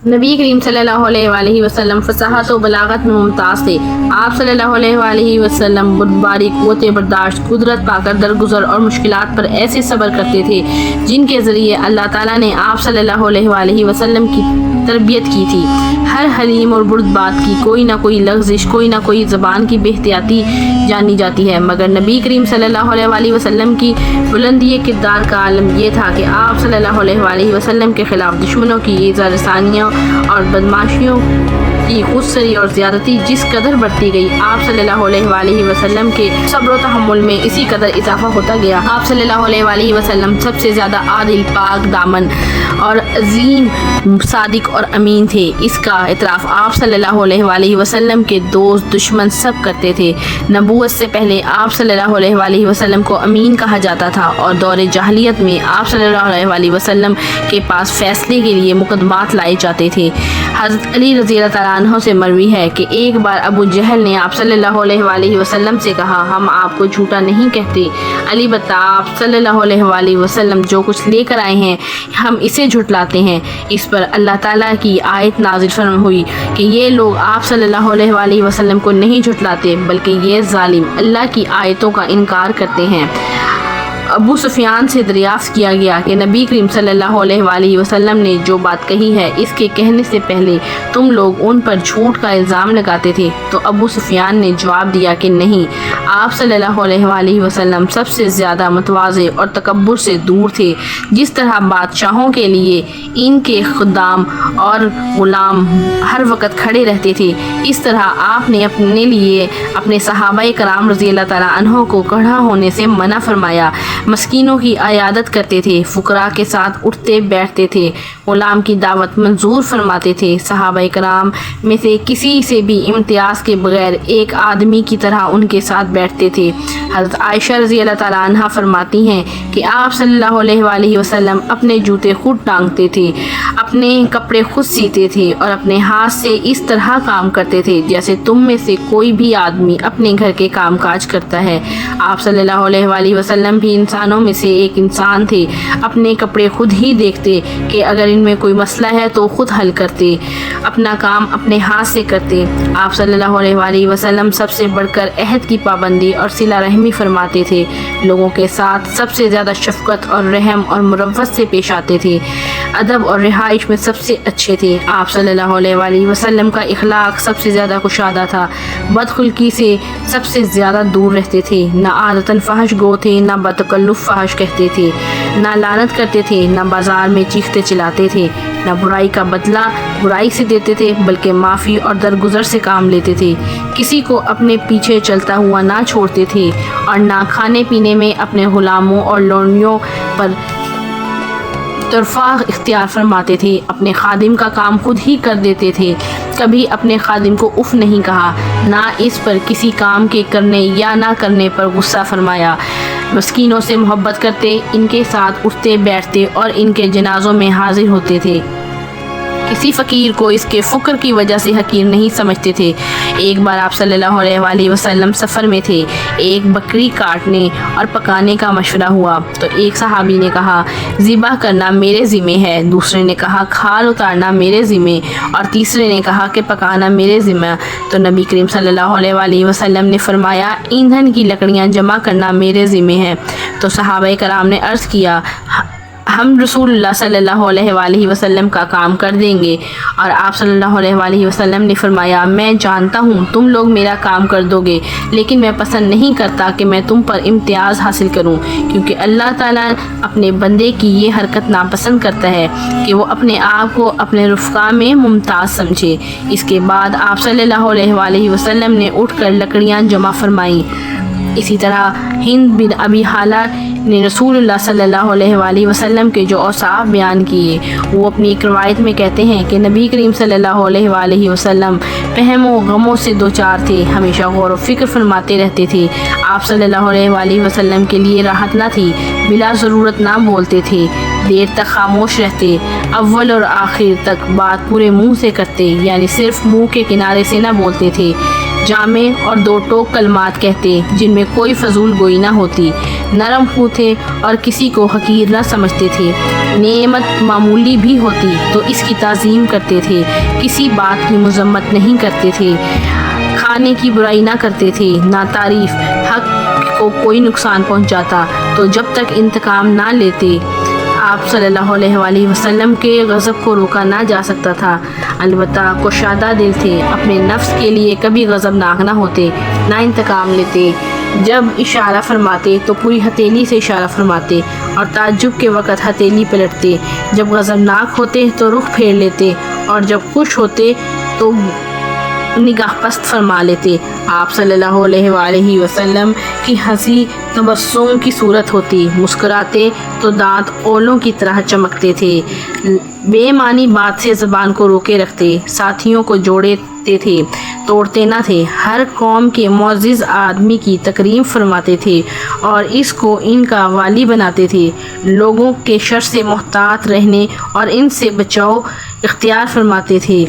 नबी करीम सल्लल्लाहु अलैहि वसल्लम फसाहत व बलागत में मुमताज़ थे। आप सल्लल्लाहु अलैहि वसल्लम बुर्दबारी, क़ुव्वत बर्दाश्त, कुदरत पाकर दरगुजर और मुश्किलात पर ऐसे सब्र करते थे जिनके ज़रिए अल्लाह ताला ने आप सल्लल्लाहु अलैहि वसल्लम की तरबियत की थी। हर हलीम और बुर्दबात की कोई ना कोई लग़्ज़िश, कोई ना कोई ज़बान की बेहतियाती जानी जाती है, मगर नबी करीम सल्लल्लाहु अलैहि वसल्लम की बुलंदी किरदार का आलम यह था कि आप सल्लल्लाहु अलैहि वसल्लम के ख़िलाफ़ दुश्मनों की ईज़ा रसानियों और बदमाशियों की खुदसरी और ज़्यादती जिस कदर बढ़ती गई, आप सल्लल्लाहु अलैहि वसल्लम के सब्र व तहम्मुल में इसी कदर इजाफा होता गया। आप सल्लल्लाहु अलैहि वसल्लम सबसे ज़्यादा आदिल, पाक दामन और अजीम, सादिक और अमीन थे। इसका इतराफ़ आप सल्लल्लाहु अलैहि वसल्लम के दोस्त दुश्मन सब करते थे। नबूवत से पहले आप सल्लल्लाहु अलैहि वसल्लम को अमीन कहा जाता था और दौर जahलियत में आप सल्लल्लाहु अलैहि वसल्लम के पास फ़ैसले के लिए मुकदमात लाए जाते थे। हज़रत अली रज़ी अल्लाह तआला अन्हु से मरवी है कि एक बार अबू जहल ने आप सल्लल्लाहु अलैहि वसल्लम से कहा, हम आपको झूठा नहीं कहते, अली बता, आप सल्लल्लाहु अलैहि वसल्लम जो कुछ लेकर आए हैं हम इसे झुटलाते हैं। इस पर अल्लाह ताला की आयत नाज़िल फरमा हुई कि ये लोग आप सल्लल्लाहु अलैहि वसल्लम को नहीं झुटलाते बल्कि ये जालिम अल्लाह की आयतों का इनकार करते हैं। अबू सुफियान से दरियाफ़्त किया गया कि नबी करीम सल्लल्लाहु अलैहि वसल्लम ने जो बात कही है इसके कहने से पहले तुम लोग उन पर झूठ का इल्ज़ाम लगाते थे। तो अबू सुफियान ने जवाब दिया कि नहीं, आप सल्लल्लाहु अलैहि वसल्लम सबसे ज़्यादा मुतवाज़े और तकब्बुर से दूर थे। जिस तरह बादशाहों के लिए इनके खुदाम और ग़ुलाम हर वक्त खड़े रहते थे, इस तरह आपने अपने लिए अपने सहाबाए कराम रज़ी अल्लाह तआला अन्हों को खड़ा होने से मना फरमाया। मस्कीनों की आयादत करते थे, फुकरा के साथ उठते बैठते थे, ग़ुलाम की दावत मंजूर फरमाते थे। सहाबाए कराम में से किसी से भी इम्तियाज़ के बगैर एक आदमी की तरह उनके साथ बैठते थे। हज़रत आयशा रज़ी अल्लाह तआला अन्हा फरमाती हैं कि आप सल्लल्लाहु अलैहि वसल्लम अपने जूते खुद टांगते थे, अपने कपड़े खुद सीते थे और अपने हाथ से इस तरह काम करते थे जैसे तुम में से कोई भी आदमी अपने घर के काम काज करता है। आप सल्लल्लाहु अलैहि वसल्लम भी इंसानों में से एक इंसान थे। अपने कपड़े खुद ही देखते कि अगर इनमें कोई मसला है तो खुद हल करते, अपना काम अपने हाथ से करते। आप सल्लल्लाहु अलैहि वसल्लम सबसे बढ़कर अहद की पाबंदी और सिला रहमी फरमाते थे। लोगों के साथ सबसे ज़्यादा शफ़क़त और रहम और मुरव्वत से पेश आते थे। अदब और रिहाइश में सबसे अच्छे थे। आप सल्लल्लाहु अलैहि वसल्लम का इखलाक सबसे ज़्यादा कुशादा था। बदखुल्की से सबसे ज़्यादा दूर रहते थे। ना आदतन फ़हश गो थे, ना बतकल्लुफ़ फ़हश कहते थे, ना लानत करते थे, ना बाज़ार में चीखते चिल्लाते थे, ना बुराई का बदला बुराई से देते थे बल्कि माफ़ी और दरगुजर से काम लेते थे। किसी को अपने पीछे चलता हुआ ना छोड़ते थे और ना खाने पीने में अपने ग़ुलामों और लोनियों पर तरफ़ा इख्तियार फरमाते थे। अपने खादिम का काम खुद ही कर देते थे। कभी अपने खादिम को उफ़ नहीं कहा, ना इस पर किसी काम के करने या ना करने पर गुस्सा फरमाया। मस्कीनों से मोहब्बत करते, इनके साथ उठते बैठते और इनके जनाज़ों में हाजिर होते थे। किसी फ़कीर को इसके फ़ुक्र की वजह से हकीर नहीं समझते थे। एक बार आप सल्लल्लाहु अलैहि वसल्लम सफ़र में थे। एक बकरी काटने और पकाने का मशवरा हुआ तो एक सहाबी ने कहा, ज़िबा करना मेरे ज़िम्मे है। दूसरे ने कहा, खाल उतारना मेरे ज़िम्मे, और तीसरे ने कहा कि पकाना मेरे ज़िम्मे। तो नबी करीम सल्लल्लाहु अलैहि वसल्लम ने फरमाया, ईंधन की लकड़ियाँ जमा करना मेरे ज़िम्मे है। तो सहाबाए कराम ने अर्ज़ किया, हम रसूलुल्लाह सल्लल्लाहु अलैहि वसल्लम का काम कर देंगे। और आप सल्लल्लाहु अलैहि वसल्लम ने फरमाया, मैं जानता हूँ तुम लोग मेरा काम कर दोगे, लेकिन मैं पसंद नहीं करता कि मैं तुम पर इम्तियाज़ हासिल करूँ, क्योंकि अल्लाह ताला अपने बंदे की ये हरकत नापसंद करता है कि वो अपने आप को अपने रुफ़क़ा में मुमताज़ समझे। इसके बाद आप सल्लल्लाहु अलैहि वसल्लम ने उठकर लकड़ियाँ जमा फरमाईं। इसी तरह हिंद बिन अबी हाला ने रसूलुल्लाह सल्लल्लाहु अलैहि वसल्लम के जो औसाफ बयान किए, वो अपनी एक रवायत में कहते हैं कि नबी करीम सल्लल्लाहु अलैहि वसल्लम फहम व गमों से दो चार थे, हमेशा गौर व फिक्र फरमाते रहते थे। आप सल्लल्लाहु अलैहि वसल्लम के लिए राहत ना थी, बिला ज़रूरत ना बोलते थे, देर तक खामोश रहते, अव्वल और आखिर तक बात पूरे मुंह से करते, यानी सिर्फ मुंह के किनारे से ना बोलते थे। جامع اور دو ٹوک کلمات کہتے جن میں کوئی فضول گوئی نہ ہوتی، نرم خو تھے اور کسی کو حقیر نہ سمجھتے تھے۔ نعمت معمولی بھی ہوتی تو اس کی تعظیم کرتے تھے، کسی بات کی مذمت نہیں کرتے تھے، کھانے کی برائی نہ کرتے تھے، نہ تعریف۔ حق کو کوئی نقصان پہنچاتا تو جب تک انتقام نہ لیتے آپ صلی اللہ علیہ وآلہ وسلم کے غضب کو روکا نہ جا سکتا تھا۔ البتہ کشادہ دل تھے، اپنے نفس کے لیے کبھی غضبناک نہ ہوتے، نہ انتقام لیتے۔ جب اشارہ فرماتے تو پوری ہتھیلی سے اشارہ فرماتے اور تعجب کے وقت ہتھیلی پلٹتے۔ جب غضبناک ہوتے تو رخ پھیر لیتے اور جب خوش ہوتے تو نگاہ پست فرما لیتے۔ آپ صلی اللہ علیہ وآلہ وسلم کی ہنسی تبسم کی صورت ہوتی، مسکراتے تو دانت اولوں کی طرح چمکتے تھے، بے معنی بات سے زبان کو روکے رکھتے، ساتھیوں کو جوڑتے تھے، توڑتے نہ تھے، ہر قوم کے معزز آدمی کی تکریم فرماتے تھے اور اس کو ان کا والی بناتے تھے، لوگوں کے شر سے محتاط رہنے اور ان سے بچاؤ اختیار فرماتے تھے۔